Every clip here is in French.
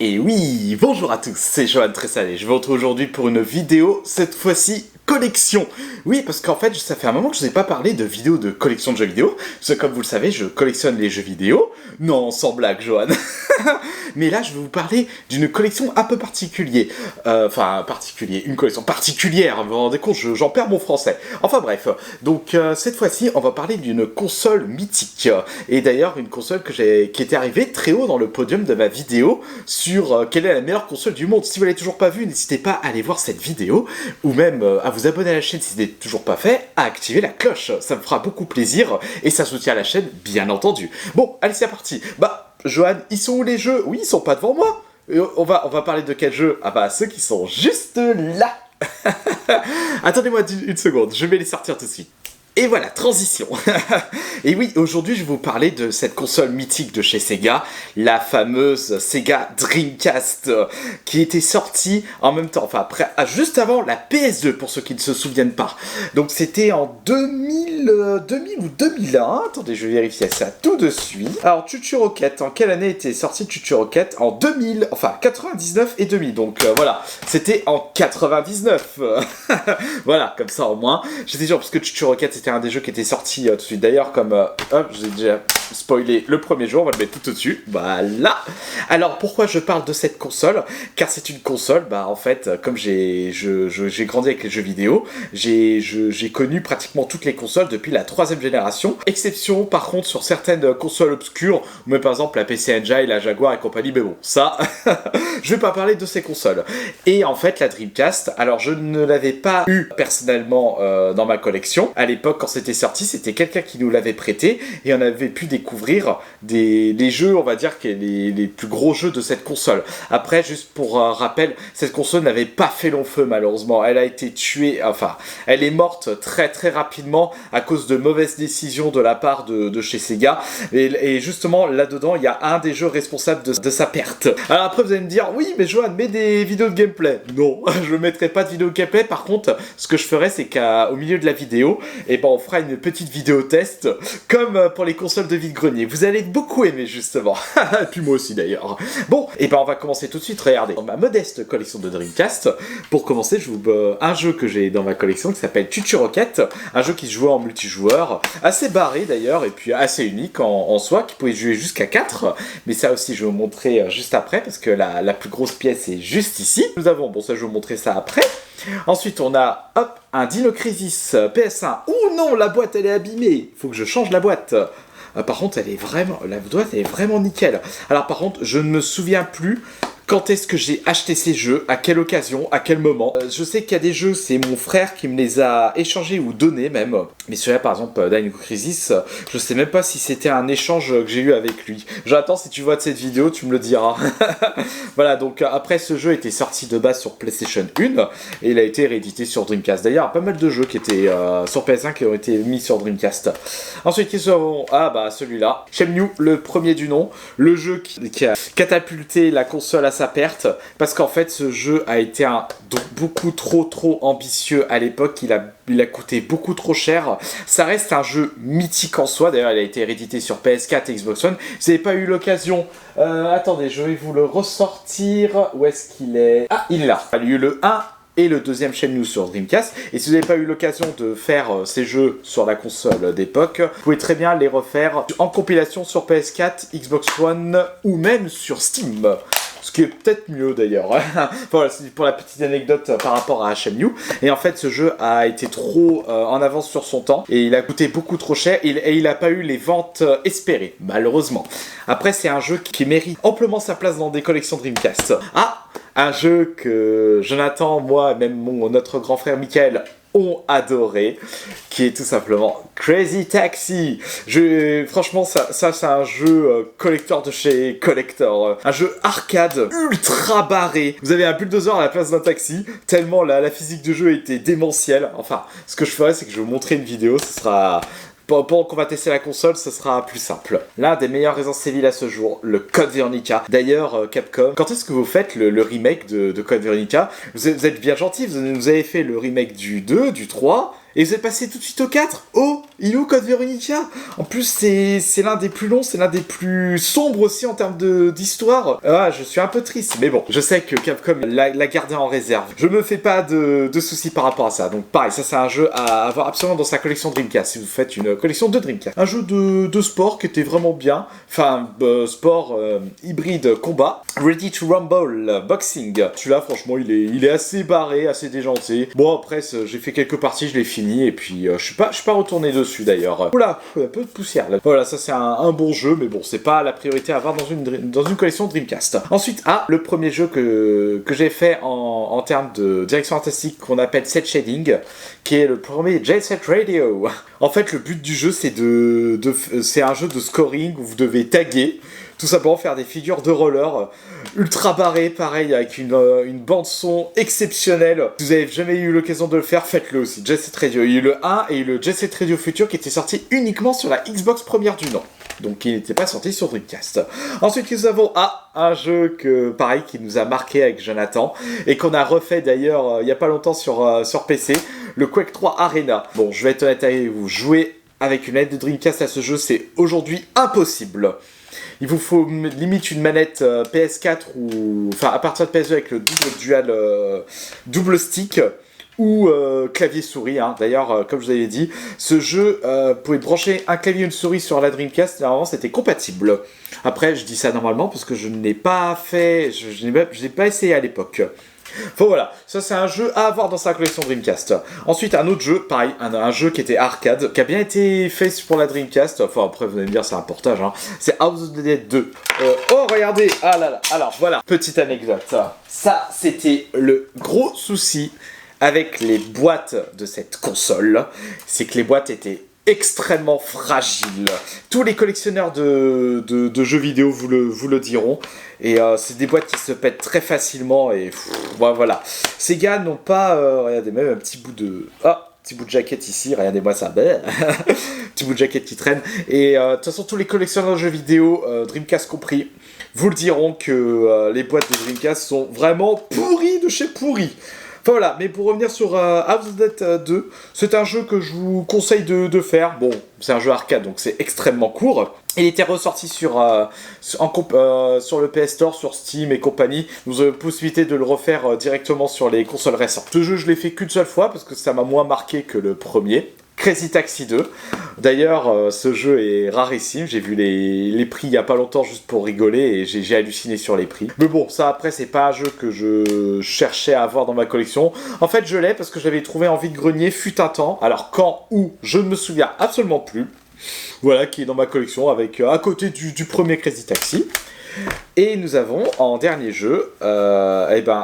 Et oui, bonjour à tous, c'est Johan Tressalé. Je vous retrouve aujourd'hui pour une vidéo, cette fois-ci collection. Oui, parce qu'en fait, ça fait un moment que je ne vous ai pas parlé de vidéos de collection de jeux vidéo. Parce que comme vous le savez, je collectionne les jeux vidéo. Non, sans blague, Johan. Mais là, je vais vous parler d'une collection un peu particulière. Une collection particulière, vous vous rendez compte, j'en perds mon français. Enfin bref, donc cette fois-ci, on va parler d'une console mythique. Et d'ailleurs, une console qui était arrivée très haut dans le podium de ma vidéo sur quelle est la meilleure console du monde. Si vous l'avez toujours pas vue, n'hésitez pas à aller voir cette vidéo, ou même à vous abonner à la chaîne si ce n'est toujours pas fait, à activer la cloche. Ça me fera beaucoup plaisir, et ça soutient la chaîne, bien entendu. Bon, allez, c'est parti. Johan, ils sont où les jeux? Oui, ils sont pas devant moi. On va parler de quel jeu? Ah bah, ceux qui sont juste là. Attendez-moi une seconde, je vais les sortir tout de suite. Et voilà, transition. Et oui, aujourd'hui, je vais vous parler de cette console mythique de chez Sega, la fameuse Sega Dreamcast, qui était sortie en même temps, juste avant la PS2, pour ceux qui ne se souviennent pas. Donc, c'était en 2000 ou 2001. Attendez, je vais vérifier ça tout de suite. Alors, Chuchu Rocket, en quelle année était sorti Chuchu Rocket? En 2000, 99 et 2000. Donc, voilà, c'était en 99. Voilà, comme ça au moins. J'étais sûr, parce que Chuchu Rocket, c'était un des jeux qui était sorti tout de suite. D'ailleurs, comme j'ai déjà spoilé le premier jour, on va le mettre tout au-dessus. Voilà. Alors, pourquoi je parle de cette console? Car c'est une console, en fait, comme j'ai grandi avec les jeux vidéo, j'ai connu pratiquement toutes les consoles depuis la 3e génération. Exception, par contre, sur certaines consoles obscures, mais par exemple la PC Engine, la Jaguar et compagnie, mais bon, ça, je vais pas parler de ces consoles. Et en fait, la Dreamcast, alors je ne l'avais pas eu personnellement dans ma collection. À l'époque, quand c'était sorti, c'était quelqu'un qui nous l'avait prêté et on avait pu découvrir les jeux, on va dire, les plus gros jeux de cette console. Après, juste pour rappel, cette console n'avait pas fait long feu, malheureusement. Elle a été tuée, elle est morte très très rapidement à cause de mauvaises décisions de la part de chez Sega. Et justement, là-dedans, il y a un des jeux responsables de sa perte. Alors après, vous allez me dire, oui, mais Johan, mets des vidéos de gameplay. Non, je ne mettrai pas de vidéo de gameplay. Par contre, ce que je ferai, c'est qu'au milieu de la vidéo, on fera une petite vidéo test, comme pour les consoles de vide-grenier. Vous allez beaucoup aimer, justement. Et puis moi aussi, d'ailleurs. Bon, on va commencer tout de suite. Regardez, dans ma modeste collection de Dreamcast, pour commencer, je vous un jeu que j'ai dans ma collection qui s'appelle Chuchu Rocket, un jeu qui se jouait en multijoueur, assez barré d'ailleurs, et puis assez unique en soi, qui pouvait jouer jusqu'à 4, mais ça aussi, je vais vous montrer juste après, parce que la plus grosse pièce est juste ici. Nous avons, ça, je vais vous montrer ça après. Ensuite, on a, un Dino Crisis PS1. Oh non, la boîte, elle est abîmée. Faut que je change la boîte. Par contre, la boîte, elle est vraiment nickel. Alors, par contre, je ne me souviens plus quand est-ce que j'ai acheté ces jeux, à quelle occasion, à quel moment. Je sais qu'il y a des jeux, c'est mon frère qui me les a échangés ou donnés même. Mais celui-là, par exemple, Dino Crisis, je sais même pas si c'était un échange que j'ai eu avec lui. J'attends, si tu vois de cette vidéo, tu me le diras. Voilà, donc après, ce jeu était sorti de base sur PlayStation 1 et il a été réédité sur Dreamcast. D'ailleurs, il y a pas mal de jeux qui étaient sur PS1 qui ont été mis sur Dreamcast. Ensuite, ils avons, celui-là, Shenmue, le premier du nom, le jeu qui a catapulté la console à sa perte, parce qu'en fait ce jeu a été beaucoup trop ambitieux à l'époque, il a coûté beaucoup trop cher. Ça reste un jeu mythique en soi, d'ailleurs il a été réédité sur PS4 et Xbox One. Vous n'avez pas eu l'occasion, attendez, je vais vous le ressortir, où est-ce qu'il est? Ah, il est là, il y a eu le 1 et le deuxième Shenmue sur Dreamcast. Et si vous n'avez pas eu l'occasion de faire ces jeux sur la console d'époque, vous pouvez très bien les refaire en compilation sur PS4, Xbox One ou même sur Steam. Ce qui est peut-être mieux d'ailleurs. Voilà, c'est pour la petite anecdote par rapport à Shenmue. Et en fait, ce jeu a été trop en avance sur son temps et il a coûté beaucoup trop cher et il n'a pas eu les ventes espérées, malheureusement. Après, c'est un jeu qui mérite amplement sa place dans des collections Dreamcast. Un jeu que Jonathan, moi, même notre grand frère Michael ont adoré, qui est tout simplement Crazy Taxi. Franchement, ça c'est un jeu collector de chez Collector. Un jeu arcade ultra barré. Vous avez un bulldozer à la place d'un taxi, tellement la physique du jeu était démentielle. Enfin, ce que je ferai, c'est que je vais vous montrer une vidéo, ce sera... Pendant qu'on va tester la console, ce sera plus simple. L'un des meilleurs Resident Evil à ce jour, le Code Veronica. D'ailleurs, Capcom, quand est-ce que vous faites le remake de Code Veronica? Vous êtes bien gentil, vous avez fait le remake du 2, du 3, et vous êtes passé tout de suite au 4? Oh, Il est où Code Veronica? En plus, c'est l'un des plus longs, c'est l'un des plus sombres aussi en termes d'histoire. Ah, je suis un peu triste, mais bon, je sais que Capcom l'a gardé en réserve. Je me fais pas de soucis par rapport à ça. Donc pareil, ça c'est un jeu à avoir absolument dans sa collection Dreamcast, si vous faites une collection de Dreamcast. Un jeu de sport qui était vraiment bien. Enfin, sport hybride combat. Ready to Rumble Boxing. Celui-là, franchement, il est assez barré, assez déjanté. Bon, après, j'ai fait quelques parties, je l'ai fini, et puis je suis pas retourné dessus d'ailleurs. Oula, un peu de poussière là. Voilà, ça c'est un bon jeu, mais bon, c'est pas la priorité à avoir dans une collection Dreamcast. Ensuite, le premier jeu que j'ai fait en termes de direction artistique qu'on appelle Cel Shading, qui est le premier Jet Set Radio. En fait, le but du jeu, c'est un jeu de scoring où vous devez taguer, tout simplement faire des figures de roller ultra barrées, pareil, avec une bande son exceptionnelle. Si vous avez jamais eu l'occasion de le faire, faites-le aussi. Jet Set Radio. Il y a eu le 1 et le Jet Set Radio Future qui était sorti uniquement sur la Xbox première du nom. Donc il n'était pas sorti sur Dreamcast. Ensuite nous avons un jeu qui nous a marqué avec Jonathan et qu'on a refait d'ailleurs il n'y a pas longtemps sur PC, le Quake 3 Arena. Bon, je vais être honnête avec vous, jouer avec une manette de Dreamcast à ce jeu, c'est aujourd'hui impossible. Il vous faut limite une manette PS4 à partir de PS2 avec le double stick ou clavier souris, hein. D'ailleurs, comme je vous avais dit, ce jeu, vous pouvez brancher un clavier et une souris sur la Dreamcast, normalement c'était compatible. Après, je dis ça normalement parce que je ne l'ai pas fait, je n'ai pas essayé à l'époque. Bon voilà, ça c'est un jeu à avoir dans sa collection Dreamcast. Ensuite un autre jeu, pareil, un jeu qui était arcade, qui a bien été fait pour la Dreamcast. Enfin après vous allez me dire c'est un portage, hein. C'est House of the Dead 2. Oh regardez, ah là là, alors voilà, petite anecdote. Ça c'était le gros souci avec les boîtes de cette console, c'est que les boîtes étaient extrêmement fragiles. Tous les collectionneurs de jeux vidéo vous le diront. Et c'est des boîtes qui se pètent très facilement. Et voilà. Ces gars n'ont pas... regardez, même un petit bout de... petit bout de jaquette ici, regardez-moi ça. Petit bout de jaquette qui traîne. Et de toute façon, tous les collectionneurs de jeux vidéo, Dreamcast compris, vous le diront que les boîtes de Dreamcast sont vraiment pourries de chez pourries. Enfin voilà, mais pour revenir sur House of the Dead 2, c'est un jeu que je vous conseille de faire. Bon, c'est un jeu arcade, donc c'est extrêmement court. Il était ressorti sur le PS Store, sur Steam et compagnie. Vous avez la possibilité de le refaire directement sur les consoles récentes. Ce jeu, je l'ai fait qu'une seule fois, parce que ça m'a moins marqué que le premier. Crazy Taxi 2. D'ailleurs, ce jeu est rarissime. J'ai vu les prix il n'y a pas longtemps juste pour rigoler et j'ai halluciné sur les prix. Mais bon, ça après, c'est pas un jeu que je cherchais à avoir dans ma collection. En fait, je l'ai parce que je l'avais trouvé en vide-grenier fut un temps. Alors quand, où, je ne me souviens absolument plus. Voilà, qui est dans ma collection avec à côté du premier Crazy Taxi. Et nous avons en dernier jeu,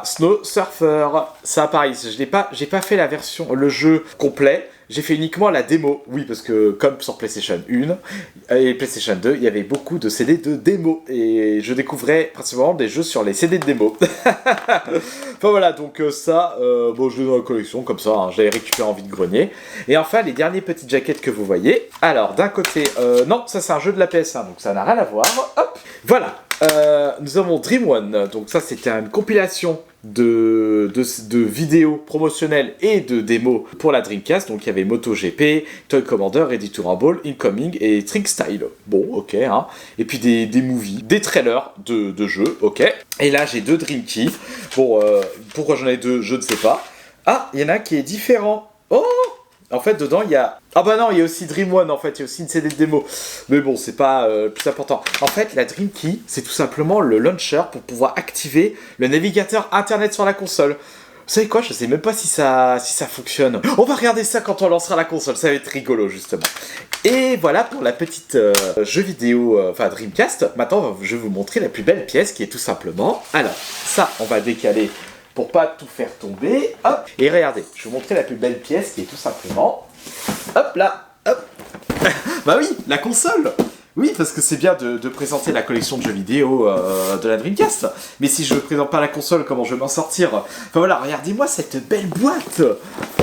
Snow Surfer. Ça, pareil, j'ai pas fait le jeu complet. J'ai fait uniquement la démo, oui, parce que comme sur PlayStation 1 et PlayStation 2, il y avait beaucoup de CD de démo, et je découvrais principalement des jeux sur les CD de démo. Enfin voilà, donc je l'ai dans la collection, comme ça, hein, je l'avais récupéré en vide-grenier. Et enfin, les dernières petites jaquettes que vous voyez. Alors, d'un côté, non, ça c'est un jeu de la PS1, donc ça n'a rien à voir. Hop, voilà. Nous avons Dream One, donc ça c'était une compilation de vidéos promotionnelles et de démos pour la Dreamcast. Donc il y avait MotoGP, Toy Commander, Ready to Rumble, Incoming et Trick Style. Bon, ok, hein. Et puis des movies, des trailers de jeux, ok. Et là j'ai 2 Dream Key. Bon, pourquoi j'en ai 2, je ne sais pas. Ah, il y en a un qui est différent. Oh! En fait, dedans, il y a... Ah bah non, il y a aussi Dream One, en fait, il y a aussi une CD de démo. Mais bon, c'est pas le plus important. En fait, la Dream Key, c'est tout simplement le launcher pour pouvoir activer le navigateur internet sur la console. Vous savez quoi, je sais même pas si ça fonctionne. On va regarder ça quand on lancera la console, ça va être rigolo, justement. Et voilà pour la petite jeu vidéo, Dreamcast. Maintenant, je vais vous montrer la plus belle pièce, qui est tout simplement... Alors, ça, on va décaler... pour pas tout faire tomber, hop, et regardez, je vais vous montrer la plus belle pièce qui est tout simplement, hop là, hop, bah oui, la console. Oui, parce que c'est bien de présenter la collection de jeux vidéo de la Dreamcast, mais si je ne présente pas la console, comment je vais m'en sortir? Enfin voilà, regardez-moi cette belle boîte,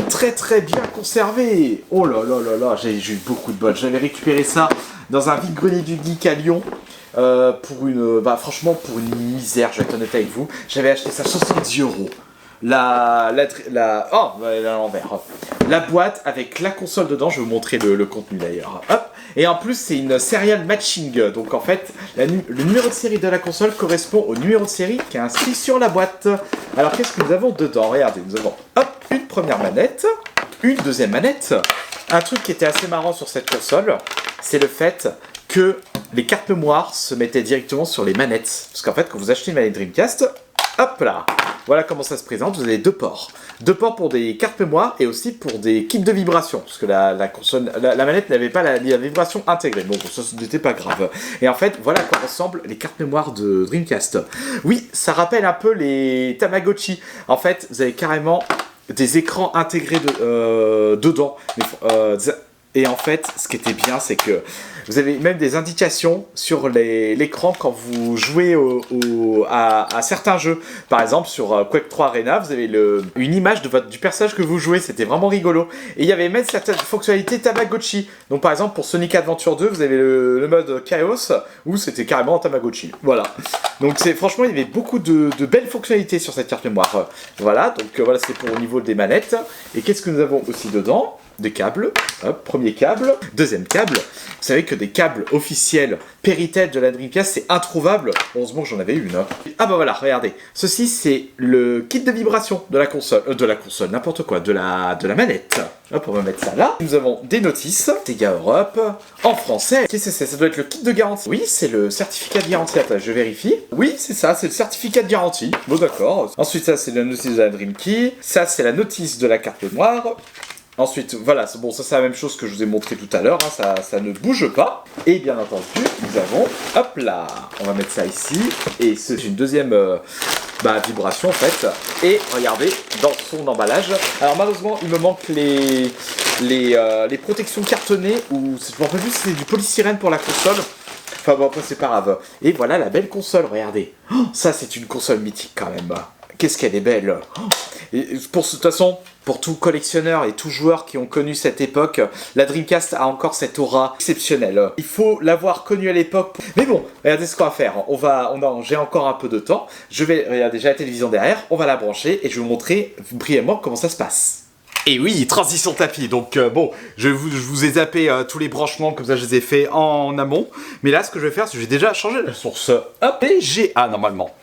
très très bien conservée. Oh là là là là, j'ai eu beaucoup de bol, j'avais récupéré ça dans un vide-grenier du geek à Lyon. Franchement, pour une misère, je vais être honnête avec vous, j'avais acheté ça 70 €. Oh, à l'envers. La boîte avec la console dedans, je vais vous montrer le contenu d'ailleurs. Hop. Et en plus, c'est une serial matching. Donc en fait, le numéro de série de la console correspond au numéro de série qui est inscrit sur la boîte. Alors qu'est-ce que nous avons dedans? Regardez, nous avons une première manette, une deuxième manette. Un truc qui était assez marrant sur cette console, c'est le fait que les cartes mémoire se mettaient directement sur les manettes. Parce qu'en fait, quand vous achetez une manette Dreamcast, hop là, voilà comment ça se présente. Vous avez deux ports. Deux ports pour des cartes mémoire et aussi pour des kits de vibration. Parce que la manette n'avait pas la vibration intégrée. Bon, ça n'était pas grave. Et en fait, voilà à quoi ressemblent les cartes mémoire de Dreamcast. Oui, ça rappelle un peu les Tamagotchi. En fait, vous avez carrément des écrans intégrés dedans. Et en fait, ce qui était bien, c'est que vous avez même des indications sur l'écran quand vous jouez à certains jeux. Par exemple, sur Quake 3 Arena, vous avez une image du personnage que vous jouez. C'était vraiment rigolo. Et il y avait même certaines fonctionnalités Tamagotchi. Donc par exemple, pour Sonic Adventure 2, vous avez le mode Chaos, où c'était carrément un Tamagotchi. Voilà. Donc franchement, il y avait beaucoup de belles fonctionnalités sur cette carte mémoire. Voilà, donc voilà, c'est pour au niveau des manettes. Et qu'est-ce que nous avons aussi dedans? Des câbles, hop, premier câble, deuxième câble. Vous savez que des câbles officiels Péritel de la Dreamcast, c'est introuvable. Heureusement que j'en avais une. Hein. Ah bah voilà, regardez. Ceci, c'est le kit de vibration de la console. N'importe quoi, de la manette. Hop, on va mettre ça là. Nous avons des notices. Sega Europe, en français. Qu'est-ce que c'est? Ça doit être le kit de garantie. Oui, c'est le certificat de garantie. Attends, je vérifie. Oui, c'est ça, c'est le certificat de garantie. Bon, d'accord. Ensuite, ça, c'est la notice de la Dream Key. Ça, c'est la notice de la carte mémoire. Ensuite, voilà, bon, ça c'est la même chose que je vous ai montré tout à l'heure, hein, ça ne bouge pas. Et bien entendu, nous avons, hop là, on va mettre ça ici, et c'est une deuxième vibration en fait. Et regardez, dans son emballage, alors malheureusement, il me manque les protections cartonnées, ou je me rappelle plus si c'est du polystyrène pour la console. Enfin bon, après c'est pas grave. Et voilà la belle console, regardez. Oh, ça c'est une console mythique quand même. Qu'est-ce qu'elle est belle. Et de toute façon, pour tout collectionneur et tout joueur qui ont connu cette époque, la Dreamcast a encore cette aura exceptionnelle. Il faut l'avoir connue à l'époque. Mais bon, regardez ce qu'on va faire. J'ai encore un peu de temps. Je vais regarder déjà la télévision derrière. On va la brancher et je vais vous montrer brièvement comment ça se passe. Et oui, transition tapis. Donc bon, je vous ai zappé tous les branchements comme ça, je les ai fait en amont. Mais là, ce que je vais faire, c'est que je vais déjà changer la source PGA normalement.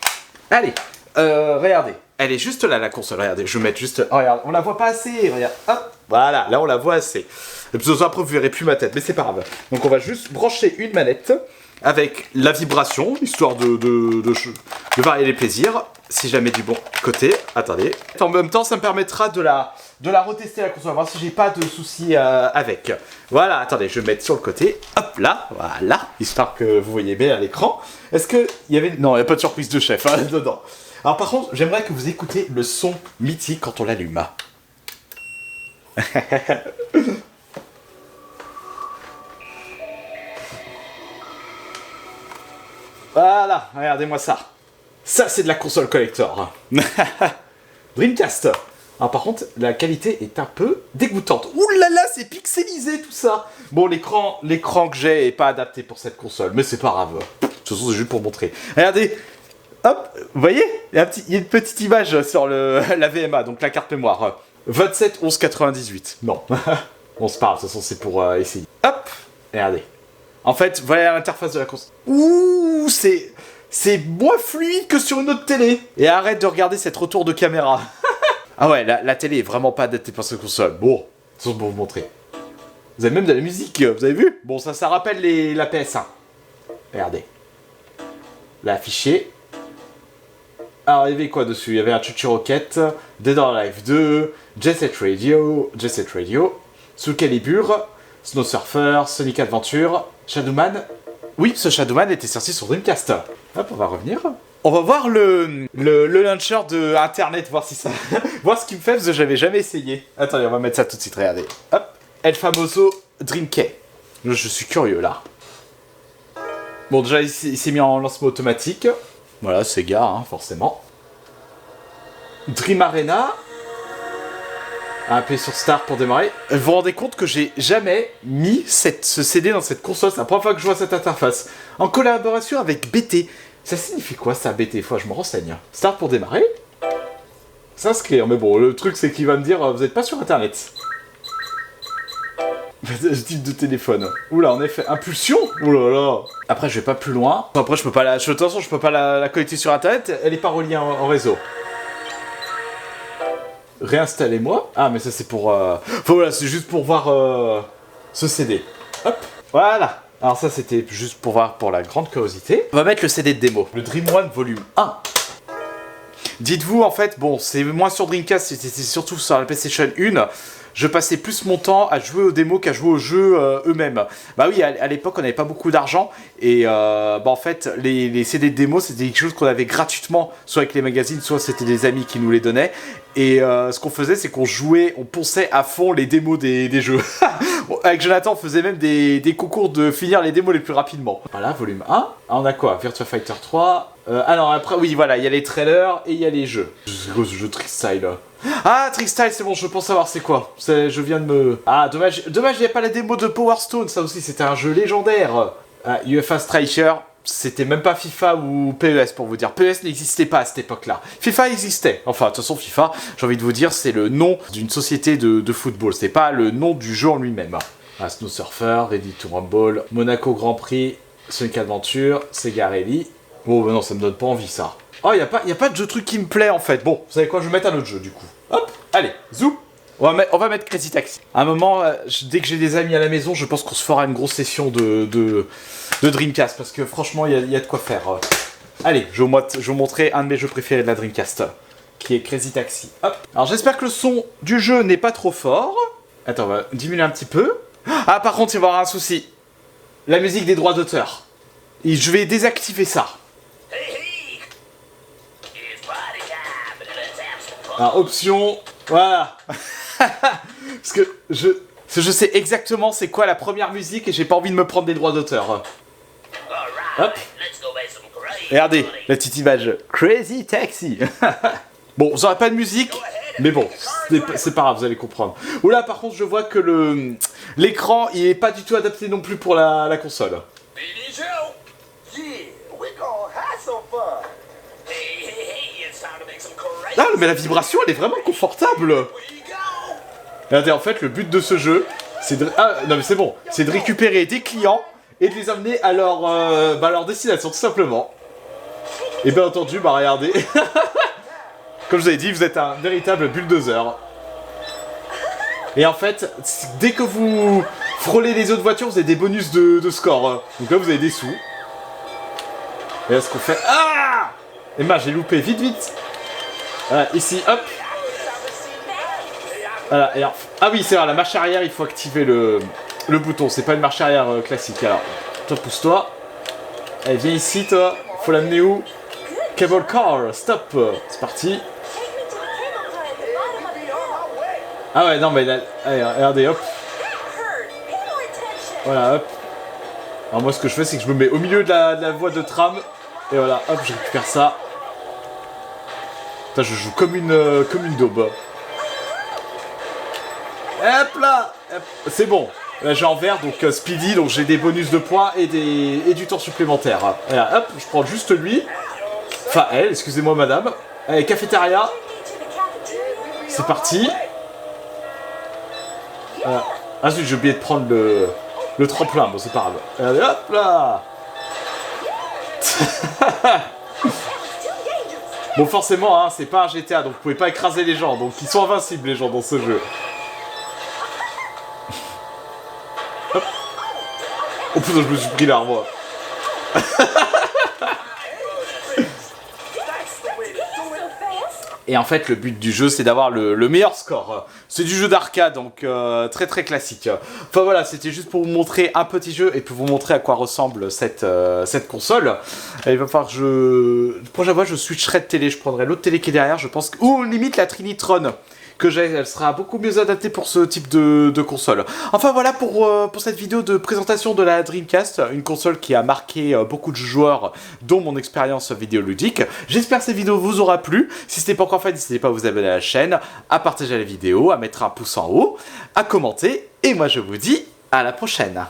Allez, regardez. Elle est juste là, la console, regardez, je vais mettre juste... Oh, regarde, on la voit pas assez, regarde, hop, voilà, là on la voit assez. Et puis après, vous verrez plus ma tête, mais c'est pas grave. Donc on va juste brancher une manette avec la vibration, histoire de varier les plaisirs, si jamais du bon côté. Attendez. En même temps, ça me permettra de la retester la console, voir si j'ai pas de soucis avec. Voilà, attendez, je vais mettre sur le côté, hop là, voilà, histoire que vous voyez bien à l'écran. Est-ce qu'il y avait... Non, il n'y a pas de surprise de chef hein, dedans. Alors par contre, j'aimerais que vous écoutez le son mythique quand on l'allume. Voilà, regardez-moi ça. Ça, c'est de la console collector. Dreamcast. Alors par contre, la qualité est un peu dégoûtante. Ouh là là, c'est pixelisé tout ça. Bon, l'écran que j'ai est pas adapté pour cette console, mais c'est pas grave. De toute façon, c'est juste pour montrer. Regardez. Hop, vous voyez, il y a une petite image sur la VMA, donc la carte mémoire. 27 11 98. Non. Bon, c'est pas grave, de toute façon, c'est pour essayer. Hop, regardez. En fait, voilà l'interface de la console. Ouh, c'est moins fluide que sur une autre télé. Et arrête de regarder cette retour de caméra. Ah ouais, la télé est vraiment pas adaptée pour cette console. Bon, c'est pour vous montrer. Vous avez même de la musique, vous avez vu? Bon, ça rappelle la PS1. Regardez. L'affiché. Alors, il y avait quoi dessus? Il y avait un Chuchu Rocket, Dead or Alive 2, Jet Set Radio, Soul Calibur, Snow Surfer, Sonic Adventure, Shadowman. Oui, ce Shadowman était sorti sur Dreamcast. Hop, on va revenir. On va voir le launcher de Internet, voir si ça... voir ce qu'il me fait, parce que j'avais jamais essayé. Attendez, on va mettre ça tout de suite, regardez. Hop, El Famoso Dreamkey. Je suis curieux, là. Bon, déjà, il s'est mis en lancement automatique. Voilà, Sega, hein, forcément. Dream Arena. Appuyez sur Start pour démarrer. Vous vous rendez compte que j'ai jamais mis ce CD dans cette console. C'est la première fois que je vois cette interface. En collaboration avec BT. Ça signifie quoi ça, BT? Faut que je me renseigne. Start pour démarrer. s'inscrire. Mais bon, le truc, c'est qu'il va me dire, vous n'êtes pas sur Internet. Ce type de téléphone. Oula, en effet, impulsion. Oula là. Après, je vais pas plus loin. Après, je peux pas la... De toute façon, je peux pas la connecter sur Internet. Elle est pas reliée en réseau. Réinstallez-moi. Ah, mais ça, c'est pour... Enfin, voilà, c'est juste pour voir ce CD. Hop. Voilà. Alors ça, c'était juste pour voir pour la grande curiosité. On va mettre le CD de démo. Le Dream One Volume 1. Dites-vous, en fait, bon, c'est moins sur Dreamcast, c'était surtout sur la PlayStation 1. Je passais plus mon temps à jouer aux démos qu'à jouer aux jeux eux-mêmes. Bah oui, à l'époque, on n'avait pas beaucoup d'argent. Et en fait, les CD de démos, c'était quelque chose qu'on avait gratuitement, soit avec les magazines, soit c'était des amis qui nous les donnaient. Et ce qu'on faisait, c'est qu'on jouait, on ponçait à fond les démos des jeux. Avec Jonathan, on faisait même des concours de finir les démos les plus rapidement. Voilà, volume 1. Ah, on a quoi? Virtua Fighter 3. Alors après, oui, voilà, il y a les trailers et il y a les jeux. C'est quoi ce jeu Trickstyle? Ah, Trickstyle, c'est bon, je pense savoir c'est quoi. Je viens de me... Ah, dommage, il n'y a pas la démo de Power Stone, ça aussi, c'était un jeu légendaire. UEFA Striker, c'était même pas FIFA ou PES pour vous dire. PES n'existait pas à cette époque-là. FIFA existait. Enfin, de toute façon, FIFA, j'ai envie de vous dire, c'est le nom d'une société de football. C'est pas le nom du jeu en lui-même. Snow Surfer, Ready to Rumble, Monaco Grand Prix, Sonic Adventure, Sega Rally. Oh, bah non, ça me donne pas envie, ça. Oh, y a pas de jeu truc qui me plaît, en fait. Bon, vous savez quoi, je vais mettre un autre jeu, du coup. Hop, allez, zou. On va mettre Crazy Taxi. À un moment, dès que j'ai des amis à la maison, je pense qu'on se fera une grosse session de Dreamcast, parce que franchement, il y a de quoi faire. Allez, je vais vous montrer un de mes jeux préférés de la Dreamcast, qui est Crazy Taxi. Hop. Alors, j'espère que le son du jeu n'est pas trop fort. Attends, on va diminuer un petit peu. Ah, par contre, il va y avoir un souci. La musique des droits d'auteur. Et je vais désactiver ça. Alors, option, voilà. Parce que je sais exactement c'est quoi la première musique et j'ai pas envie de me prendre des droits d'auteur. Hop. Regardez, la petite image. Crazy Taxi. Bon, vous aurez pas de musique, mais bon, c'est pas grave, vous allez comprendre. Oula, par contre, je vois que l'écran, il est pas du tout adapté non plus pour la console. Ah, mais la vibration, elle est vraiment confortable. Regardez, en fait, le but de ce jeu, c'est de... Ah, non mais c'est bon. C'est de récupérer des clients et de les amener à leur destination, tout simplement. Et bien entendu, bah regardez. Comme je vous avais dit, vous êtes un véritable bulldozer. Et en fait, dès que vous frôlez les autres voitures, vous avez des bonus de score. Donc là, vous avez des sous. Et là, ce qu'on fait... Ah! Et ben, j'ai loupé, vite, vite. Voilà, ici, hop. Voilà, et alors... Ah oui, c'est vrai, la marche arrière, il faut activer le bouton. C'est pas une marche arrière classique. Alors, toi, pousse-toi. Allez, viens ici, toi. Faut l'amener où? Cable car, stop. C'est parti. Ah ouais, non, mais là... Allez, regardez, hop. Voilà, hop. Alors moi, ce que je fais, c'est que je me mets au milieu de la voie de tram. Et voilà, hop, je récupère ça. Putain, je joue comme une daube. Hop là. C'est bon. Là, j'ai en vert, donc speedy, donc j'ai des bonus de points et du temps supplémentaire. Voilà, hop, je prends juste lui. Enfin, elle, excusez-moi, madame. Allez, cafétéria. C'est parti. Ah zut, j'ai oublié de prendre le tremplin, bon c'est pas grave. Allez, hop là. Bon forcément, hein, c'est pas un GTA, donc vous pouvez pas écraser les gens, donc ils sont invincibles les gens dans ce jeu. Hop. Oh putain, je me suis pris là, moi. Et en fait, le but du jeu, c'est d'avoir le meilleur score. C'est du jeu d'arcade, donc très très classique. Enfin voilà, c'était juste pour vous montrer un petit jeu et pour vous montrer à quoi ressemble cette console. Et il va falloir que la prochaine fois, je switcherai de télé. Je prendrai l'autre télé qui est derrière, je pense. Ou limite la Trinitron que j'ai, elle sera beaucoup mieux adaptée pour ce type de console. Enfin voilà pour cette vidéo de présentation de la Dreamcast, une console qui a marqué beaucoup de joueurs, dont mon expérience vidéoludique. J'espère que cette vidéo vous aura plu. Si ce n'est pas encore fait, n'hésitez pas à vous abonner à la chaîne, à partager la vidéo, à mettre un pouce en haut, à commenter, et moi je vous dis à la prochaine.